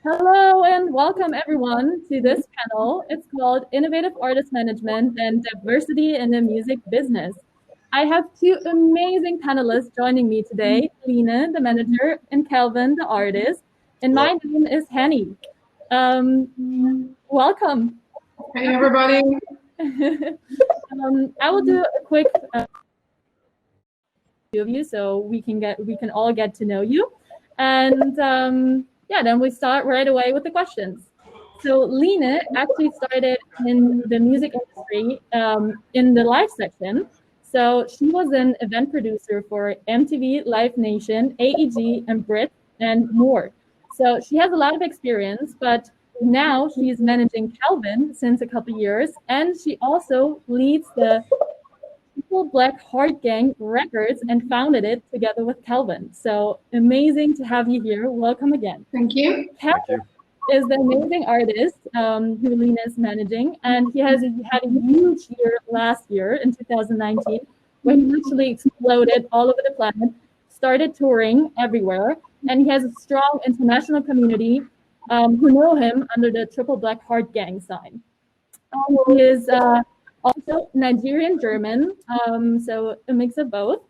Hello and welcome everyone to this panel. It's called Innovative Artist Management and Diversity in the Music Business. I have two amazing panelists joining me today, Line, the manager, and Kelvyn, the artist. And my name is Henny. Welcome. Hey everybody. I will do a quick of you so we can all get to know you. And then we start right away with the questions. So Line actually started in the music industry in the live section. So she was an event producer for MTV, Live Nation, AEG, and Brit, and more. So she has a lot of experience, but now she's managing Kelvyn since a couple years, and she also leads the Black Heart Gang Records and founded it together with Kelvyn. So amazing to have you here. Welcome again. Thank you. Kelvyn is the amazing artist who Line is managing, and he had a huge year last year in 2019 when he literally exploded all over the planet, started touring everywhere, and he has a strong international community who know him under the Triple Black Heart Gang sign. He is also Nigerian German, so a mix of both.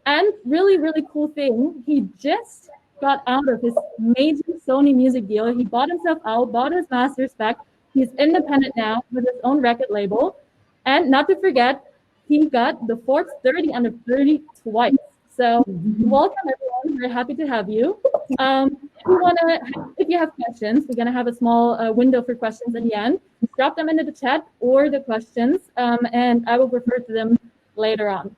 And really, really cool thing, he just got out of his major Sony music deal. He bought himself out, bought his masters back. He's independent now with his own record label. And not to forget, he got the Forbes 30 under 30 twice. So welcome everyone, we're happy to have you. If you have questions, we're gonna have a small window for questions at the end. Drop them into the chat or the questions, and I will refer to them later on.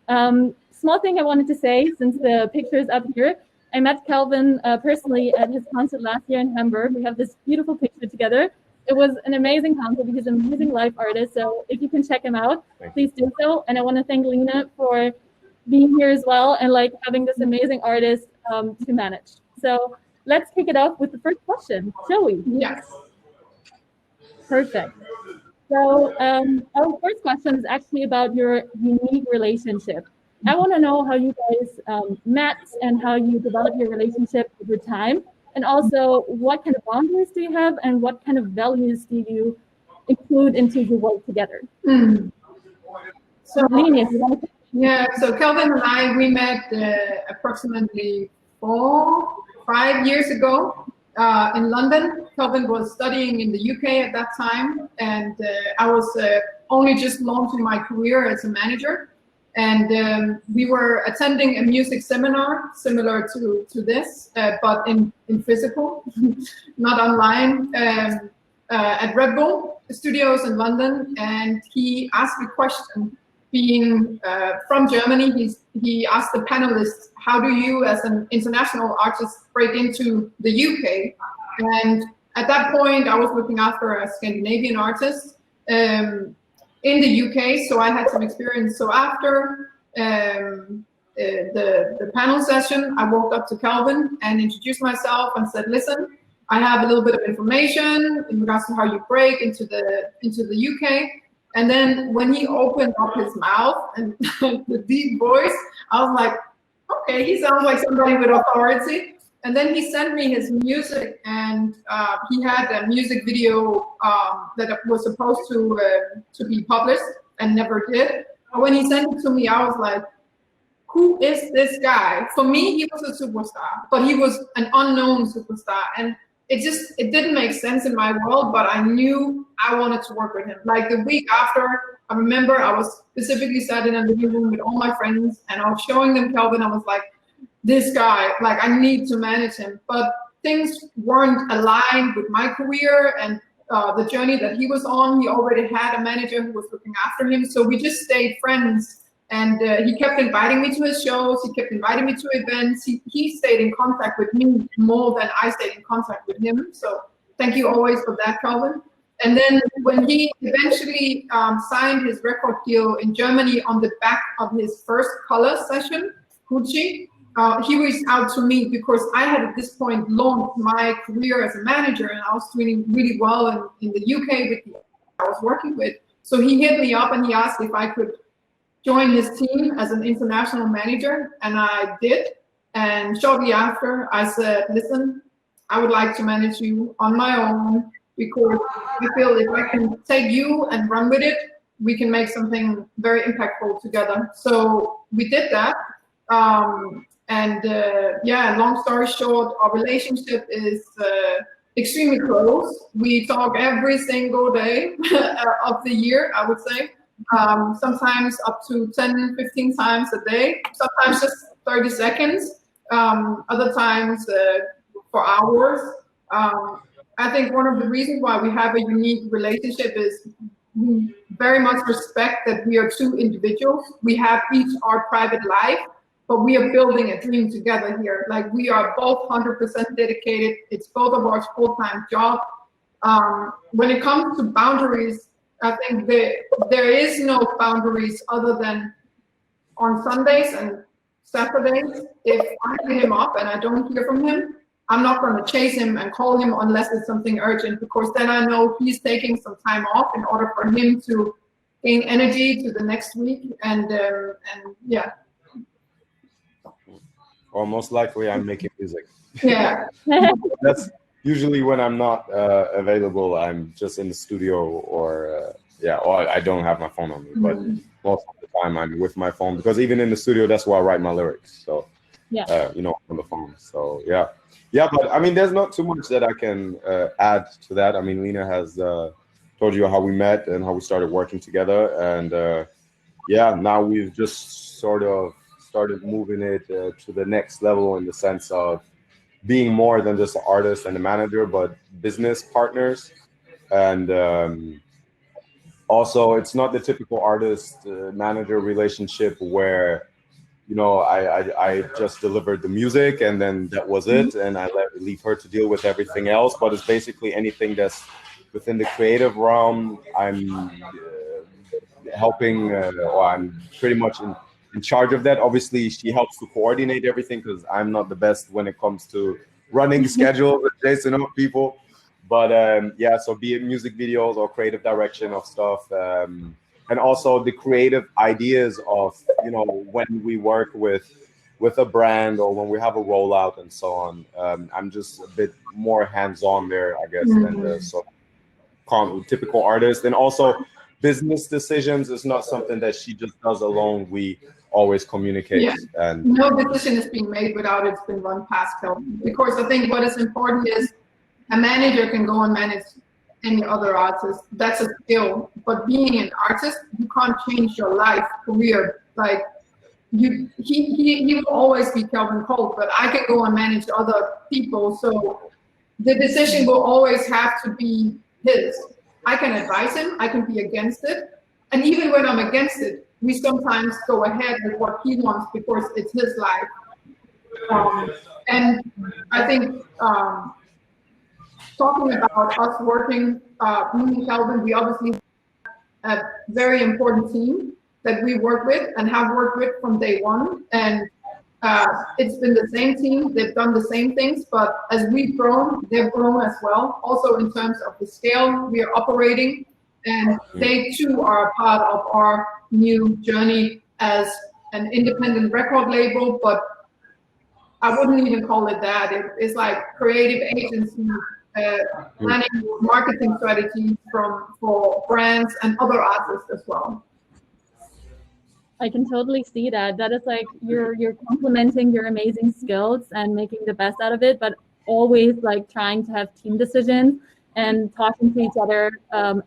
Small thing I wanted to say, since the picture is up here, I met Kelvyn personally at his concert last year in Hamburg. We have this beautiful picture together. It was an amazing concert. He's an amazing live artist, so if you can check him out, please do so. And I want to thank Line for being here as well and like having this amazing artist to manage. So let's kick it off with the first question, shall we? Yes. Perfect. So our first question is actually about your unique relationship. I want to know how you guys met and how you developed your relationship over time, and also what kind of boundaries do you have and what kind of values do you include into your work together? So, so Kelvyn and I, we met approximately 4-5 years ago in London. Kelvyn was studying in the UK at that time, and I was only just launching my career as a manager. And we were attending a music seminar similar to this, but in physical, not online, at Red Bull Studios in London. And he asked me a question. Being from Germany, he asked the panelists, how do you as an international artist break into the UK? And at that point, I was looking after a Scandinavian artist in the UK, so I had some experience. So after the panel session, I walked up to Kelvyn and introduced myself and said, listen, I have a little bit of information in regards to how you break into the UK. And then when he opened up his mouth and the deep voice, I was like, okay, he sounds like somebody with authority. And then he sent me his music, and he had a music video that was supposed to be published and never did. But when he sent it to me, I was like, who is this guy? For me, he was a superstar, but he was an unknown superstar. And it didn't make sense in my world, but I knew I wanted to work with him. Like the week after, I remember I was specifically sat in a living room with all my friends, and I was showing them Kelvyn. I was like, this guy, like I need to manage him. But things weren't aligned with my career and the journey that he was on. He already had a manager who was looking after him. So we just stayed friends. And he kept inviting me to his shows. He kept inviting me to events. He stayed in contact with me more than I stayed in contact with him. So thank you always for that, Kelvyn. And then when he eventually signed his record deal in Germany on the back of his first color session, Gucci, he reached out to me because I had at this point launched my career as a manager, and I was doing really well in the UK with the I was working with. So he hit me up and he asked if I could join his team as an international manager, and I did. And shortly after, I said, listen, I would like to manage you on my own, because I feel if I can take you and run with it, we can make something very impactful together. So we did that. Yeah, long story short, our relationship is extremely close. We talk every single day of the year, I would say. Sometimes up to 10, 15 times a day, sometimes just 30 seconds, other times for hours. I think one of the reasons why we have a unique relationship is we very much respect that we are two individuals. We have each our private life, but we are building a dream together here. Like, we are both 100% dedicated. It's both of our full-time job. When it comes to boundaries, I think there is no boundaries other than on Sundays and Saturdays. If I hit him up and I don't hear from him, I'm not going to chase him and call him unless it's something urgent, because then I know he's taking some time off in order for him to gain energy to the next week. And yeah. Or most likely I'm making music. Yeah. That's usually when I'm not available. I'm just in the studio, or I don't have my phone on me. But most of the time I'm with my phone, because even in the studio, that's where I write my lyrics. So on the phone. So yeah. But I mean, there's not too much that I can add to that. I mean, Lena has told you how we met and how we started working together, and now we've just sort of started moving it to the next level, in the sense of being more than just an artist and a manager, but business partners. And also, it's not the typical artist manager relationship where, I just delivered the music and then that was it, and I leave her to deal with everything else. But it's basically anything that's within the creative realm. I'm helping, or I'm pretty much in charge of that. Obviously, she helps to coordinate everything, because I'm not the best when it comes to running schedules and chasing up people. But so be it music videos or creative direction of stuff, and also the creative ideas of, when we work with a brand or when we have a rollout and so on. I'm just a bit more hands-on there, I guess, than the typical artist. And also, business decisions is not something that she just does alone. We always communicate. Yeah. And no decision is being made without it's been run past Kelvyn. Because I think what is important is a manager can go and manage any other artist. That's a skill. But being an artist, you can't change your life, career. Like, he will always be Kelvyn Colt, but I can go and manage other people. So the decision will always have to be his. I can advise him, I can be against it. And even when I'm against it, we sometimes go ahead with what he wants because it's his life. And I think talking about us working, me and Kelvyn, we obviously have a very important team that we work with and have worked with from day one. And it's been the same team, they've done the same things, but as we've grown, they've grown as well. Also in terms of the scale we are operating, and they too are a part of our new journey as an independent record label, but I wouldn't even call it that. It's like creative agency, planning marketing strategies for brands and other artists as well. I can totally see that. That is like you're complementing your amazing skills and making the best out of it, but always like trying to have team decisions and talking to each other,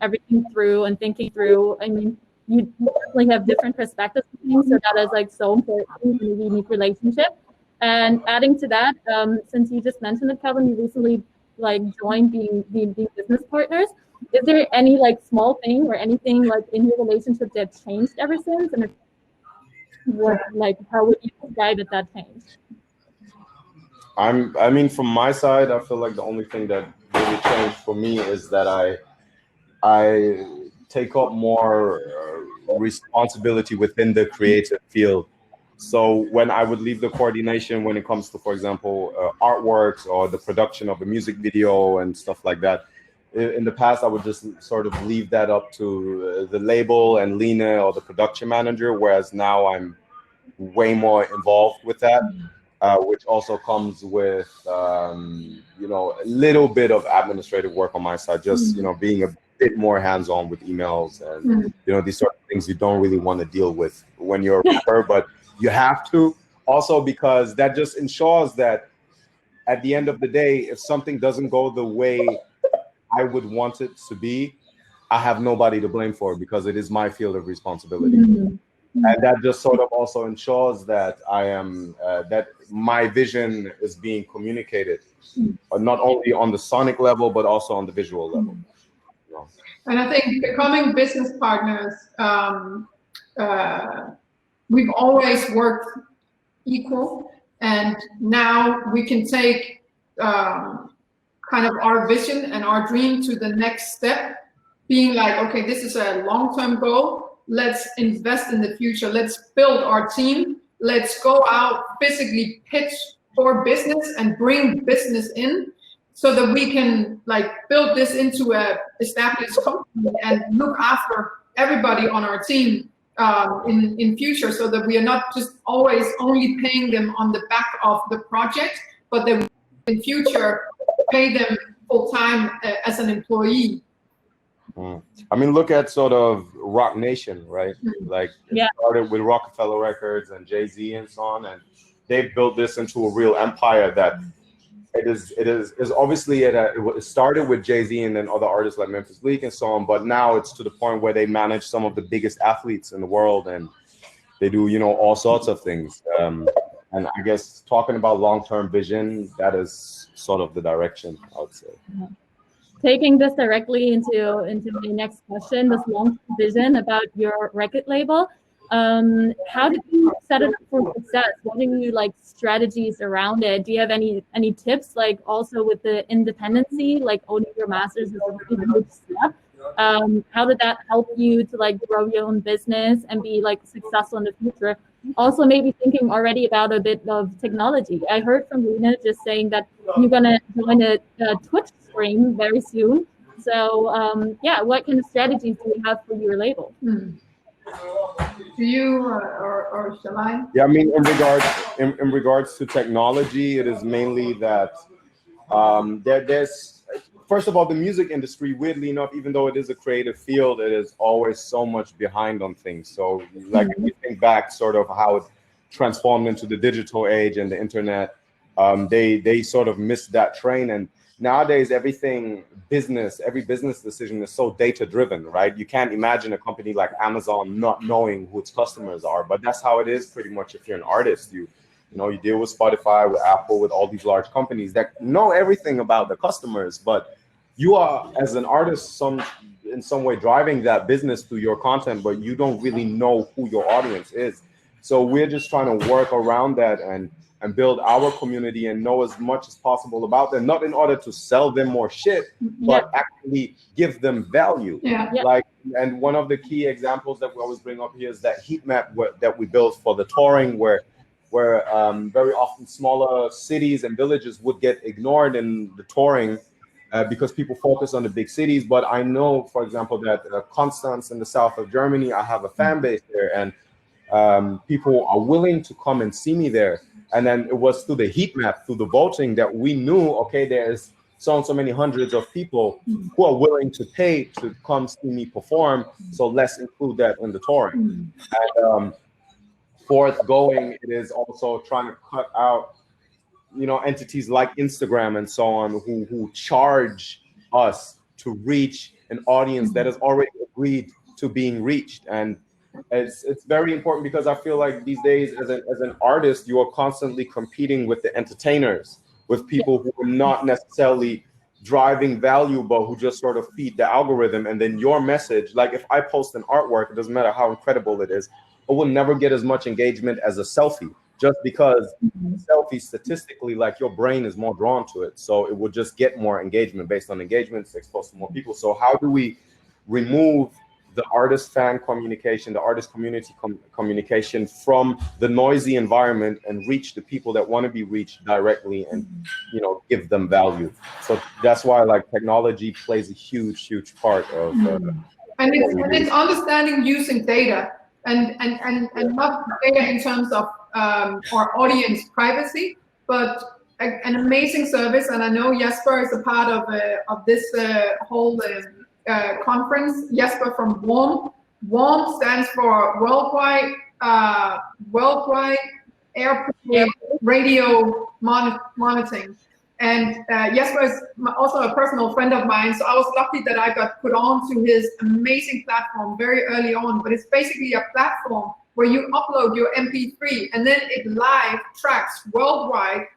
everything through and thinking through. I mean, you definitely have different perspectives on things, so that is like so important in a unique relationship. And adding to that, since you just mentioned it, Kelvyn, you recently like joined being business partners. Is there any like small thing or anything like in your relationship that changed ever since? And how would you describe it that changed? I mean, from my side, I feel like the only thing that really changed for me is that I take up more responsibility within the creative field. So when I would leave the coordination when it comes to, for example, artworks or the production of a music video and stuff like that, in the past, I would just sort of leave that up to the label and Lena or the production manager, whereas now I'm way more involved with that. which also comes with, you know, a little bit of administrative work on my side, just, you know, being a bit more hands-on with emails and, you know, these sort of things you don't really want to deal with when you're a rapper, but you have to also, because that just ensures that at the end of the day, if something doesn't go the way I would want it to be, I have nobody to blame for, because it is my field of responsibility. And that just sort of also ensures that I am, that my vision is being communicated, not only on the sonic level, but also on the visual level. You know? And I think becoming business partners, we've always worked equal, and now we can take kind of our vision and our dream to the next step, being like, okay, this is a long-term goal. Let's invest in the future. Let's build our team. Let's go out, physically pitch for business and bring business in, so that we can like build this into a established company and look after everybody on our team in future, so that we are not just always only paying them on the back of the project, but that we in future pay them full time as an employee. I mean, look at sort of Rock Nation, right? Like it started with Rockefeller Records and Jay-Z and so on, and they've built this into a real empire that it is obviously it started with Jay-Z and then other artists like Memphis Bleak and so on, but now it's to the point where they manage some of the biggest athletes in the world, and they do, you know, all sorts of things. And I guess talking about long-term vision, that is sort of the direction, I would say. Taking this directly into my next question, this long-term vision about your record label. How did you set it up for success? What are you like strategies around it? Do you have any tips, like also with the independency, like owning your masters is a really good step? How did that help you to like grow your own business and be like successful in the future? Also maybe thinking already about a bit of technology. I heard from Lina just saying that you're gonna join a Twitch stream very soon. So yeah, what kind of strategies do you have for your label? Do you or shall I? Yeah, I mean, in regards to technology, it is mainly that there's, first of all, the music industry, weirdly enough, even though it is a creative field, it is always so much behind on things. So like if you think back sort of how it transformed into the digital age and the internet, they sort of missed that train. And nowadays, every business decision is so data driven, right? You can't imagine a company like Amazon not knowing who its customers are, but that's how it is pretty much if you're an artist. You know, you deal with Spotify, with Apple, with all these large companies that know everything about the customers, but you are, as an artist, in some way driving that business through your content, but you don't really know who your audience is. So we're just trying to work around that and build our community and know as much as possible about them, not in order to sell them more shit, but actually give them value. Like, and one of the key examples that we always bring up here is that heat map that we built for the touring, where very often smaller cities and villages would get ignored in the touring because people focus on the big cities. But I know, for example, that Constance in the south of Germany, I have a fan base there, and people are willing to come and see me there. And then it was through the heat map, through the voting, that we knew, okay, there's so and so many hundreds of people who are willing to pay to come see me perform. So let's include that in the touring. And fourth going, it is also trying to cut out, you know, entities like Instagram and so on who charge us to reach an audience that has already agreed to being reached. And it's very important, because I feel like these days as an artist, you are constantly competing with the entertainers, with people who are not necessarily driving value, but who just sort of feed the algorithm. And then your message, like if I post an artwork, it doesn't matter how incredible it is, it will never get as much engagement as a selfie, just because selfie statistically, like your brain is more drawn to it. So it will just get more engagement based on engagement, it's exposed to more people. So how do we remove the artist fan communication, the artist community communication from the noisy environment and reach the people that want to be reached directly and, you know, give them value? So that's why like technology plays a huge part of and it's understanding using data and not data in terms of our audience privacy, but an amazing service. And I know Jesper is a part of this whole conference. Jesper from WARM. WARM stands for Worldwide Airport Radio Monitoring. And Jesper is also a personal friend of mine, so I was lucky that I got put on to his amazing platform very early on. But it's basically a platform where you upload your MP3 and then it live tracks worldwide,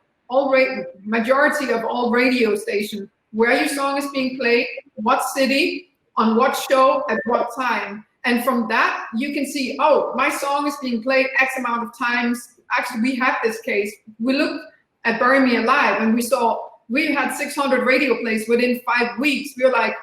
majority of all radio stations, where your song is being played, what city, on what show, at what time. And from that, you can see, oh, my song is being played X amount of times. Actually, we had this case. We looked at Bury Me Alive, and we had 600 radio plays within 5 weeks. We were like,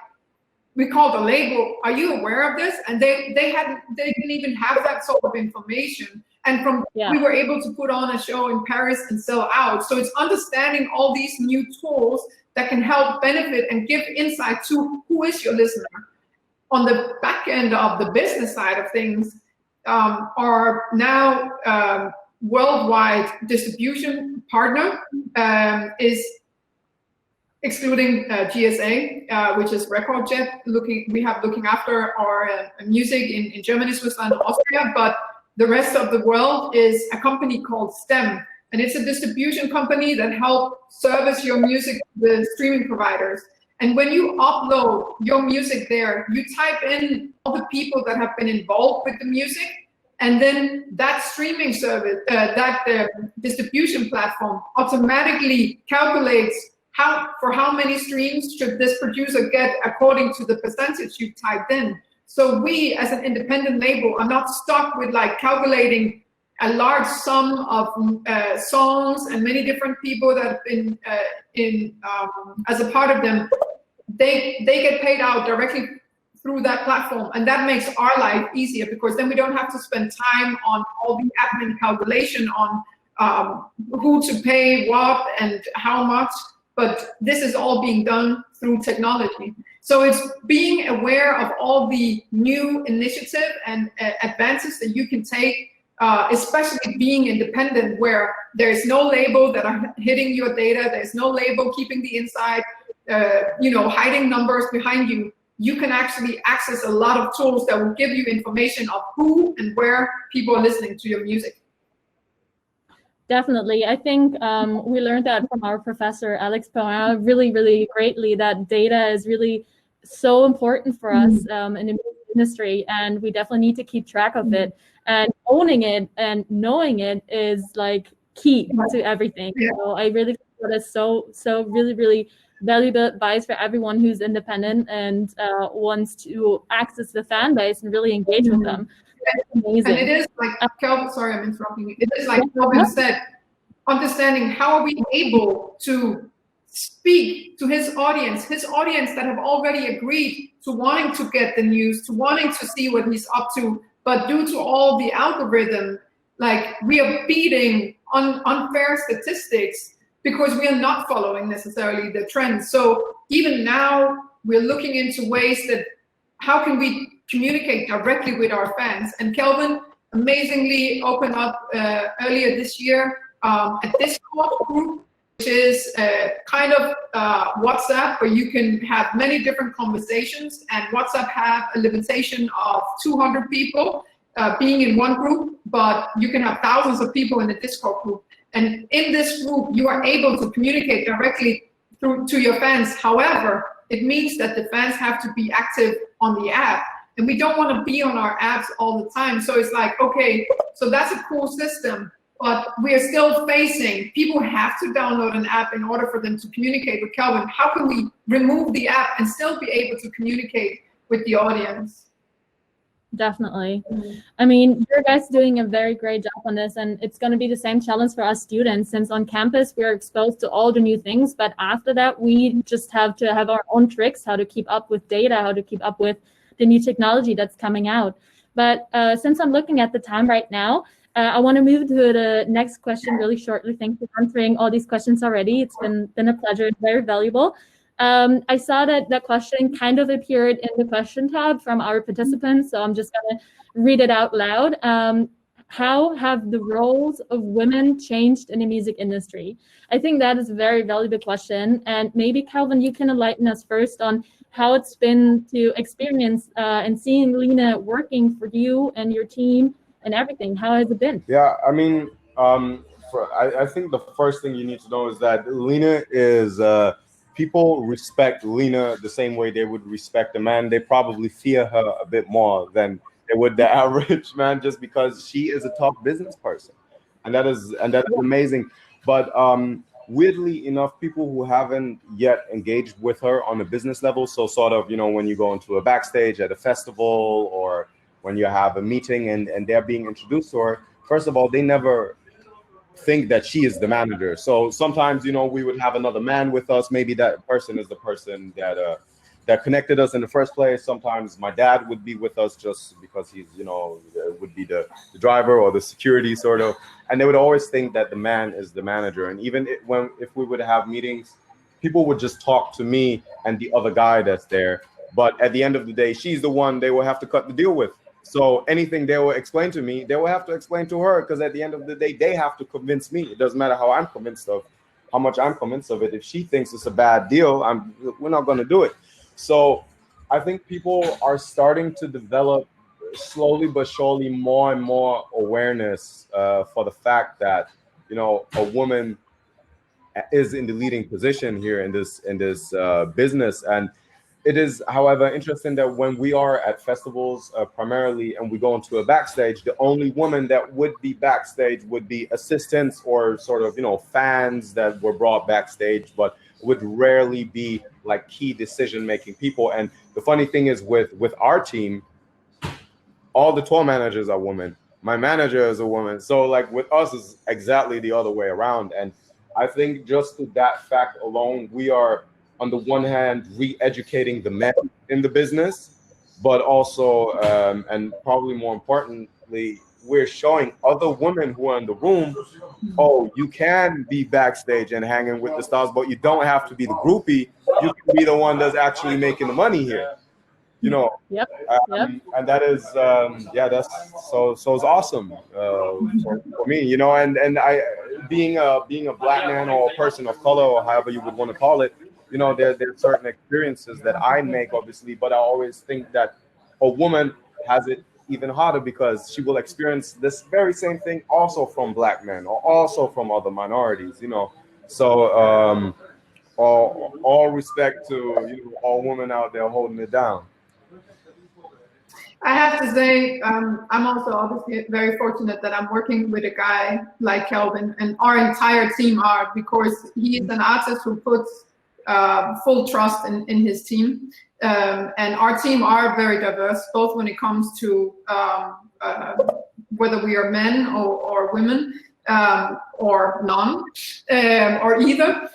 we called the label, are you aware of this? And they didn't even have that sort of information. And we were able to put on a show in Paris and sell out. So it's understanding all these new tools that can help benefit and give insight to who is your listener. On the back end of the business side of things, are now worldwide distribution partner is excluding GSA, which is RecordJet, looking after our music in Germany, Switzerland, and Austria, but the rest of the world is a company called STEM, and it's a distribution company that helps service your music to the streaming providers. And when you upload your music there, you type in all the people that have been involved with the music, and then that streaming service, distribution platform automatically calculates for how many streams should this producer get according to the percentage you typed in. So we, as an independent label, are not stuck with like calculating a large sum of songs and many different people that have been as a part of them. They get paid out directly through that platform, and that makes our life easier, because then we don't have to spend time on all the admin calculation on who to pay what and how much, but this is all being done through technology. So it's being aware of all the new initiative and advances that you can take, especially being independent, where there's no label that are hitting your data, there's no label keeping the inside, hiding numbers behind you. You can actually access a lot of tools that will give you information of who and where people are listening to your music. Definitely. I think we learned that from our professor, Alex Perrin, really, really greatly, that data is really so important for us in the music industry, and we definitely need to keep track of it. And owning it and knowing it is like key to everything. Yeah. So I really think that is so really, really valuable advice for everyone who's independent and wants to access the fan base and really engage with them. Amazing. And it is like Kelvyn, sorry, I'm interrupting you. It is like Kelvyn said, understanding how are we able to speak to his audience that have already agreed to wanting to get the news, to wanting to see what he's up to, but due to all the algorithm, like we are beating unfair statistics because we are not following necessarily the trends. So even now we're looking into ways that how can we communicate directly with our fans. And Kelvyn amazingly opened up earlier this year a Discord group, which is kind of WhatsApp, where you can have many different conversations, and WhatsApp have a limitation of 200 people being in one group, but you can have thousands of people in the Discord group. And in this group, you are able to communicate directly to your fans. However, it means that the fans have to be active on the app, and we don't want to be on our apps all the time. So it's like, okay, so that's a cool system, but we are still facing, people have to download an app in order for them to communicate with Kelvyn. How can we remove the app and still be able to communicate with the audience? Definitely. I mean, you guys doing a very great job on this, and it's going to be the same challenge for us students, since on campus we are exposed to all the new things, but after that we just have to have our own tricks, how to keep up with data, how to keep up with the new technology that's coming out. But since I'm looking at the time right now, I want to move to the next question really shortly. Thanks for answering all these questions already. It's been a pleasure, very valuable. I saw that question kind of appeared in the question tab from our participants, so I'm just going to read it out loud. how have the roles of women changed in the music industry? I think that is a very valuable question. And maybe, Kelvyn, you can enlighten us first on how it's been to experience and seeing Lena working for you and your team and everything. How has it been? Yeah, I mean, I think the first thing you need to know is that Lena is, people respect Lena the same way they would respect a man. They probably fear her a bit more than they would the average man, just because she is a top business person. And that is amazing. But weirdly enough, people who haven't yet engaged with her on a business level, so sort of, when you go into a backstage at a festival or when you have a meeting and they're being introduced to her, first of all, they never think that she is the manager. So sometimes, we would have another man with us. Maybe that person is the person that connected us in the first place. Sometimes my dad would be with us just because he's, would be the driver or the security sort of. And they would always think that the man is the manager. And even if we would have meetings, people would just talk to me and the other guy that's there. But at the end of the day, she's the one they will have to cut the deal with. So anything they will explain to me, they will have to explain to her, because at the end of the day, they have to convince me. It doesn't matter how much I'm convinced of it. If she thinks it's a bad deal, we're not going to do it. So I think people are starting to develop slowly but surely more and more awareness for the fact that, a woman is in the leading position here in this business. And it is, however, interesting that when we are at festivals primarily and we go into a backstage, the only woman that would be backstage would be assistants or sort of, fans that were brought backstage, but would rarely be like key decision-making people. And the funny thing is with our team, all the tour managers are women. My manager is a woman. So like with us is exactly the other way around. And I think just to that fact alone, we are, on the one hand, re-educating the men in the business, but also, and probably more importantly, we're showing other women who are in the room, oh, you can be backstage and hanging with the stars, but you don't have to be the groupie. You can be the one that's actually making the money here. Yep. And that is, that's so it's awesome for me, and I, being a black man or a person of color or however you would want to call it, there are certain experiences that I make, obviously, but I always think that a woman has it even harder because she will experience this very same thing also from black men or also from other minorities, So all respect to all women out there holding it down. I have to say, I'm also obviously very fortunate that I'm working with a guy like Kelvyn, and our entire team are, because he is an artist who puts full trust in his team. And our team are very diverse, both when it comes to whether we are men or women, or none, or either.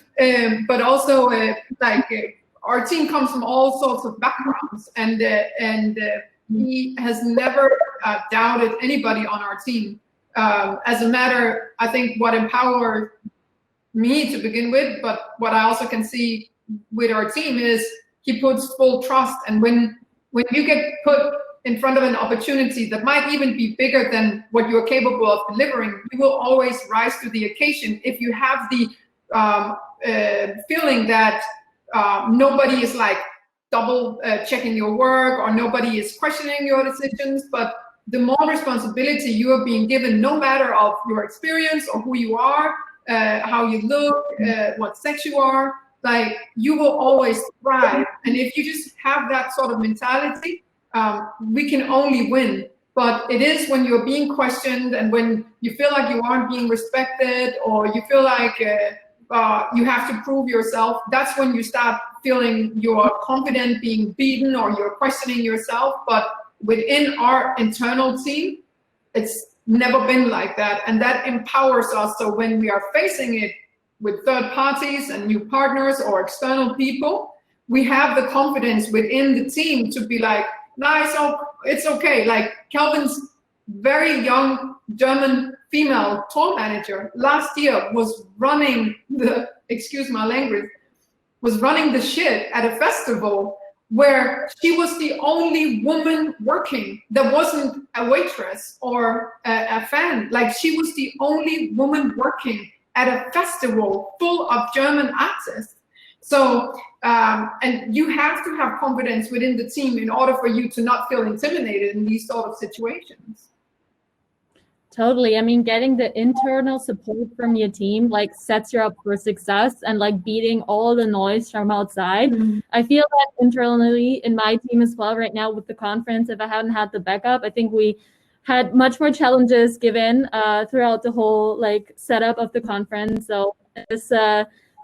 But also, our team comes from all sorts of backgrounds, and he has never doubted anybody on our team. As a matter, I think what empowered me to begin with, but what I also can see with our team is he puts full trust. And when you get put in front of an opportunity that might even be bigger than what you're capable of delivering, you will always rise to the occasion if you have the feeling that nobody is like double checking your work, or nobody is questioning your decisions. But the more responsibility you are being given, no matter of your experience or who you are, how you look, what sex you are, like, you will always thrive. And if you just have that sort of mentality, we can only win. But it is when you're being questioned and when you feel like you aren't being respected, or you feel like you have to prove yourself, that's when you start feeling you're confident being beaten or you're questioning yourself. But within our internal team, it's never been like that. And that empowers us. So when we are facing it with third parties and new partners or external people, we have the confidence within the team to be like, nice, it's okay. Like Kelvyn's very young German female tour manager last year was running the, excuse my language, was running the shit at a festival where she was the only woman working. There wasn't a waitress or a fan. Like, she was the only woman working at a festival full of German artists. So, and you have to have confidence within the team in order for you to not feel intimidated in these sort of situations. Totally. I mean, getting the internal support from your team like sets you up for success, and like beating all the noise from outside. I feel that internally in my team as well right now with the conference, if I hadn't had the backup, I think we had much more challenges given throughout the whole like setup of the conference. So this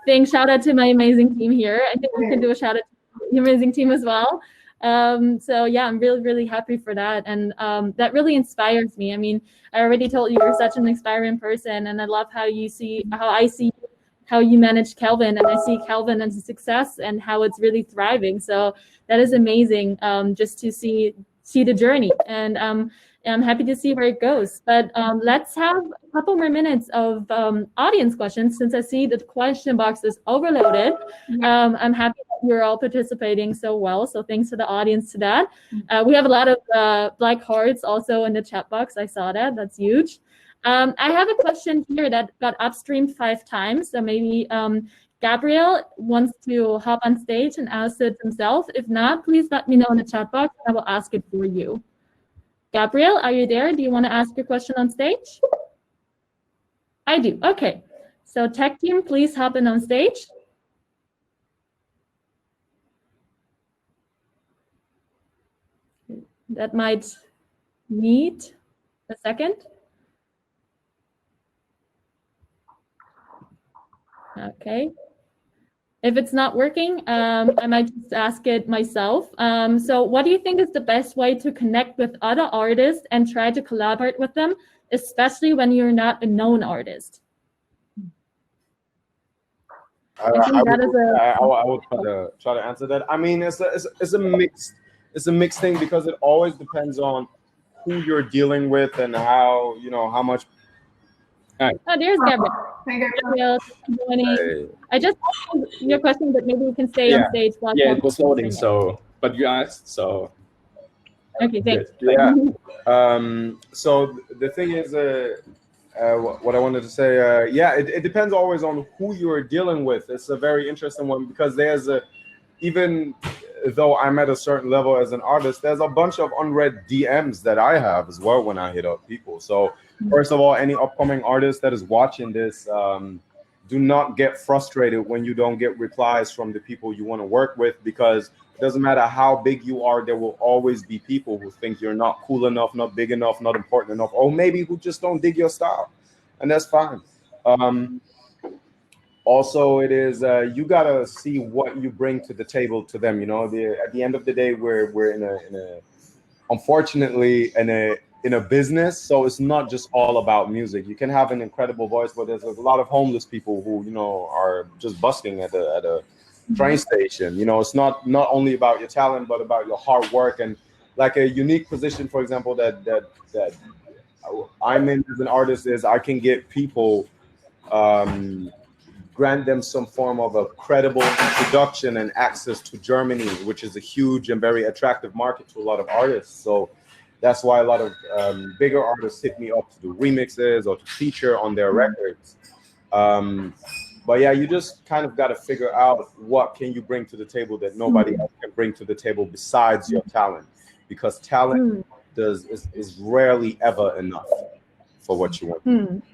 thing, shout out to my amazing team here. I think we can do a shout out to the amazing team as well. So yeah, I'm really, really happy for that. And that really inspires me. I mean, I already told you you're such an inspiring person, and I love how I see how you manage Kelvyn, and I see Kelvyn as a success and how it's really thriving. So that is amazing, just to see the journey, and I'm happy to see where it goes. But let's have a couple more minutes of audience questions, since I see the question box is overloaded. I'm happy that you're all participating so well, so thanks to the audience to that. We have a lot of black hearts also in the chat box. I saw that. That's huge. I have a question here that got upstreamed 5 times, so maybe Gabriel wants to hop on stage and ask it himself. If not, please let me know in the chat box. I will ask it for you. Gabriel, are you there? Do you want to ask your question on stage? I do. Okay. So tech team, please hop in on stage. That might need a second. Okay. If it's not working, I might just ask it myself. So what do you think is the best way to connect with other artists and try to collaborate with them, especially when you're not a known artist? I would try to answer that. I mean, it's a mixed thing, because it always depends on who you're dealing with and how, you know, how much. Oh, there's Gabriel. Gabriel, Hey. I just asked your question, but maybe we can stay on stage. Yeah, it was loading, so, but you asked, so. Okay, thanks. Yeah. So the thing is, what I wanted to say, yeah, it depends always on who you're dealing with. It's a very interesting one, because there's even though I'm at a certain level as an artist, there's a bunch of unread DMs that I have as well when I hit up people. So first of all, any upcoming artist that is watching this, do not get frustrated when you don't get replies from the people you want to work with, because it doesn't matter how big you are, there will always be people who think you're not cool enough, not big enough, not important enough, or maybe who just don't dig your style, and that's fine. Also, it is you gotta see what you bring to the table to them. You know, at the end of the day, we're in a unfortunately in a business, so it's not just all about music. You can have an incredible voice, but there's a lot of homeless people who, you know, are just busking at a train station. You know, it's not only about your talent, but about your hard work. And like a unique position, for example, that I'm in as an artist is I can get people, grant them some form of a credible introduction and access to Germany, which is a huge and very attractive market to a lot of artists. So that's why a lot of bigger artists hit me up to do remixes or to feature on their records. But yeah, you just kind of got to figure out what can you bring to the table that nobody else can bring to the table besides your talent, because talent is rarely ever enough for what you want.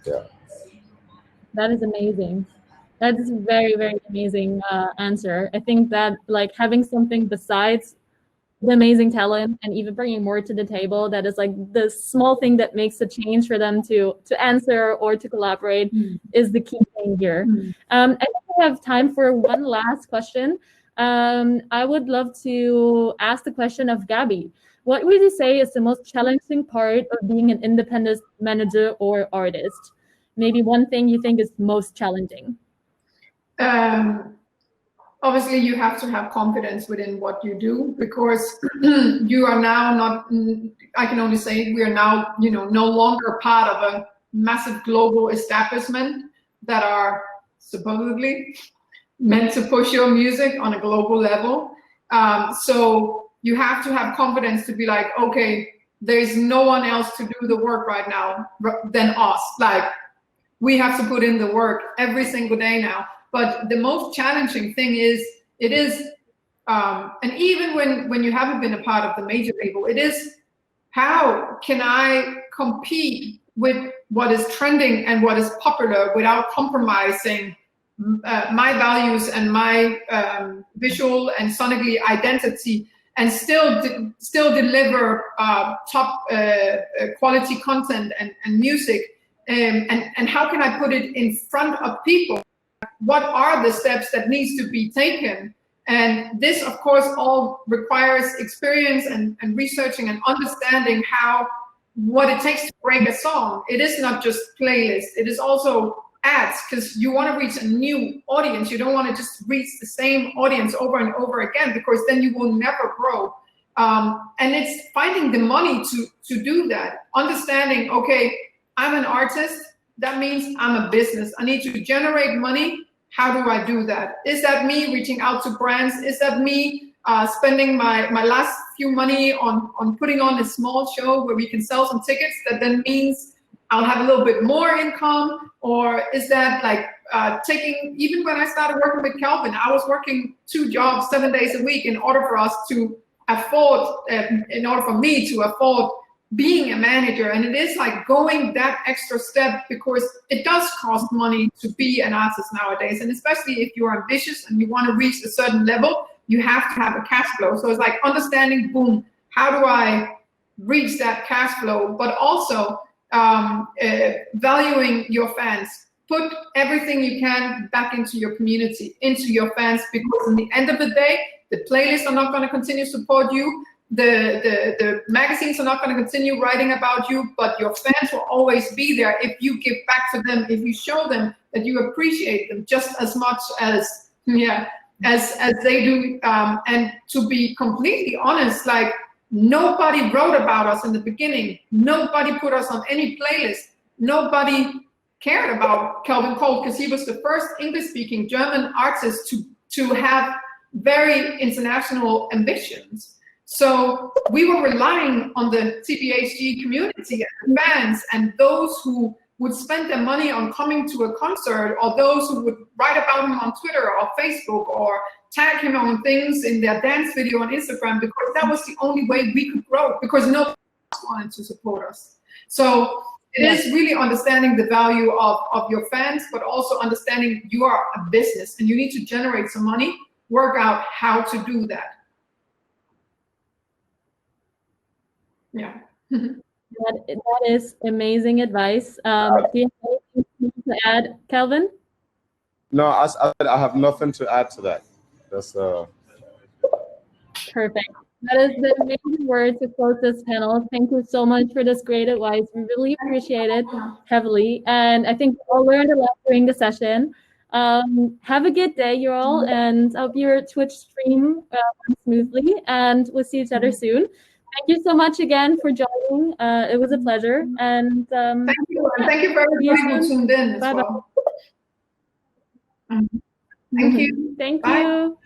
Yeah. That is amazing. That is a very, very amazing answer. I think that like having something besides the amazing talent and even bringing more to the table, that is like the small thing that makes a change for them to answer or to collaborate is the key thing here. I think we have time for one last question. I would love to ask the question of Gabby. What would you say is the most challenging part of being an independent manager or artist? Maybe one thing you think is most challenging. Obviously, you have to have confidence within what you do, because you are now not, I can only say we are now, you know, no longer part of a massive global establishment that are supposedly meant to push your music on a global level. So you have to have confidence to be like, okay, there's no one else to do the work right now than us. Like, we have to put in the work every single day now. But the most challenging thing is, and even when you haven't been a part of the major label, it is, how can I compete with what is trending and what is popular without compromising my values and my visual and sonically identity, and still deliver top quality content and music, and how can I put it in front of people? What are the steps that needs to be taken? And this, of course, all requires experience and researching and understanding what it takes to break a song. It is not just playlist, it is also ads, because you want to reach a new audience. You don't want to just reach the same audience over and over again, because then you will never grow. And it's finding the money to do that. Understanding, okay, I'm an artist, that means I'm a business. I need to generate money. How do I do that? Is that me reaching out to brands? Is that me spending my last few money on putting on a small show where we can sell some tickets that then means I'll have a little bit more income? Or is that like taking, even when I started working with Kelvyn, I was working 2 jobs 7 days a week in order for us to afford, in order for me to afford being a manager. And it is like going that extra step, because it does cost money to be an artist nowadays. And especially if you're ambitious and you want to reach a certain level, you have to have a cash flow. So it's like understanding, boom, how do I reach that cash flow? But also valuing your fans. Put everything you can back into your community, into your fans, because in the end of the day, the playlists are not going to continue to support you. The magazines are not going to continue writing about you, but your fans will always be there if you give back to them, if you show them that you appreciate them just as much as they do. And to be completely honest, like, nobody wrote about us in the beginning. Nobody put us on any playlist. Nobody cared about Kelvyn Colt, because he was the first English-speaking German artist to have very international ambitions. So we were relying on the TBHG community and fans, and those who would spend their money on coming to a concert, or those who would write about him on Twitter or Facebook, or tag him on things in their dance video on Instagram, because that was the only way we could grow, because nobody else wanted to support us. So it is really understanding the value of your fans, but also understanding you are a business and you need to generate some money, work out how to do that. Yeah. That is amazing advice. Do you have anything to add, Kelvyn? No, I have nothing to add to that. That's perfect. That is the amazing word to close this panel. Thank you so much for this great advice. We really appreciate it heavily, and I think we all learned a lot during the session. Have a good day, you all, and I hope your Twitch stream runs smoothly, and we'll see each other soon. Thank you so much again for joining. It was a pleasure. And thank you. And thank you for everybody who tuned in as well. Thank you. Thank Bye. you.